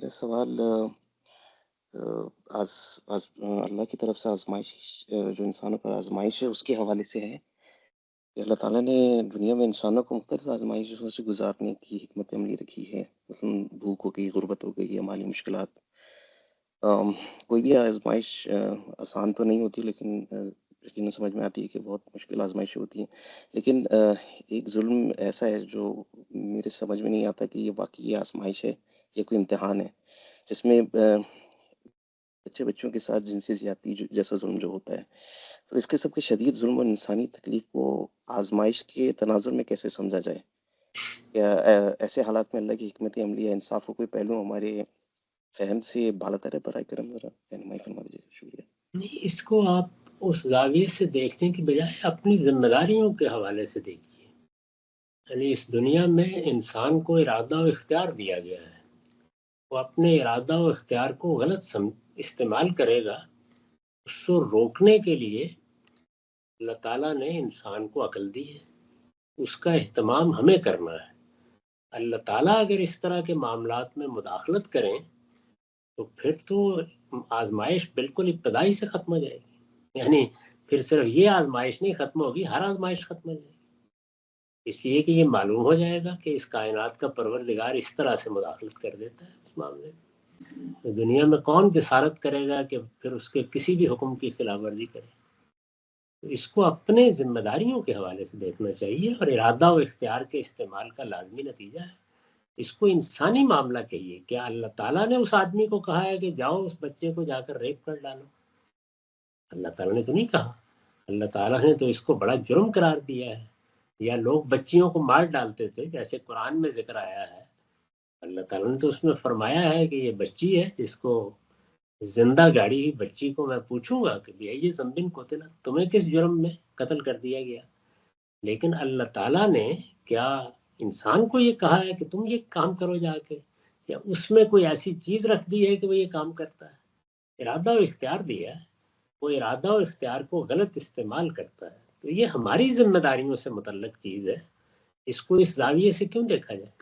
میرا سوال آز آز اللہ کی طرف سے آزمائش جو انسانوں پر آزمائش ہے اس کے حوالے سے ہے کہ اللہ تعالیٰ نے دنیا میں انسانوں کو مختلف آزمائشوں سے گزارنے کی حکمت عملی رکھی ہے، مثلاً بھوک ہو گئی، غربت ہو گئی یا مالی مشکلات۔ آم، کوئی بھی آزمائش آسان تو نہیں ہوتی، لیکن یقیناً سمجھ میں آتی ہے کہ بہت مشکل آزمائشیں ہوتی ہیں، لیکن ایک ظلم ایسا ہے جو میرے سمجھ میں نہیں آتا کہ یہ واقعی یہ آزمائش ہے یا کوئی امتحان ہے، جس میں بچے بچوں کے ساتھ جنسی زیادتی جیسا ظلم جو ہوتا ہے، تو اس قسم کے شدید ظلم اور انسانی تکلیف کو آزمائش کے تناظر میں کیسے سمجھا جائے؟ کیا ایسے حالات میں اللہ کی حکمت عملی یا انصاف کو کوئی پہلو ہمارے فہم سے بالاتر ہے؟ برائے کرم ذرا رہنمائی فرما دیجیے گا، شکریہ۔ نہیں، اس کو آپ اس زاویے سے دیکھنے کی بجائے اپنی ذمہ داریوں کے حوالے سے دیکھیے۔ یعنی اس دنیا میں انسان کو ارادہ و اختیار دیا گیا ہے، وہ اپنے ارادہ و اختیار کو غلط استعمال کرے گا، اس کو روکنے کے لیے اللہ تعالیٰ نے انسان کو عقل دی ہے، اس کا اہتمام ہمیں کرنا ہے۔ اللہ تعالیٰ اگر اس طرح کے معاملات میں مداخلت کریں تو پھر تو آزمائش بالکل ابتدائی سے ختم ہو جائے گی، یعنی پھر صرف یہ آزمائش نہیں ختم ہوگی، ہر آزمائش ختم ہو جائے گی، اس لیے کہ یہ معلوم ہو جائے گا کہ اس کائنات کا پروردگار اس طرح سے مداخلت کر دیتا ہے اس معاملے میں۔ تو دنیا میں کون جسارت کرے گا کہ پھر اس کے کسی بھی حکم کی خلاف ورزی کرے؟ تو اس کو اپنے ذمہ داریوں کے حوالے سے دیکھنا چاہیے، اور ارادہ و اختیار کے استعمال کا لازمی نتیجہ ہے۔ اس کو انسانی معاملہ کہیے۔ کیا اللہ تعالیٰ نے اس آدمی کو کہا ہے کہ جاؤ اس بچے کو جا کر ریپ کر ڈالو؟ اللہ تعالیٰ نے تو نہیں کہا۔ اللہ تعالیٰ نے تو اس کو بڑا جرم قرار دیا ہے۔ یا لوگ بچیوں کو مار ڈالتے تھے، جیسے قرآن میں ذکر آیا ہے، اللہ تعالیٰ نے تو اس میں فرمایا ہے کہ یہ بچی ہے جس کو زندہ گاڑی ہوئی بچی کو میں پوچھوں گا کہ یہ ذنبن قتل، تمہیں کس جرم میں قتل کر دیا گیا؟ لیکن اللہ تعالیٰ نے کیا انسان کو یہ کہا ہے کہ تم یہ کام کرو جا کے، یا اس میں کوئی ایسی چیز رکھ دی ہے کہ وہ یہ کام کرتا ہے؟ ارادہ و اختیار دیا ہے، وہ ارادہ و اختیار کو غلط استعمال کرتا ہے، تو یہ ہماری ذمہ داریوں سے متعلق چیز ہے۔ اس کو اس زاویے سے کیوں دیکھا جائے؟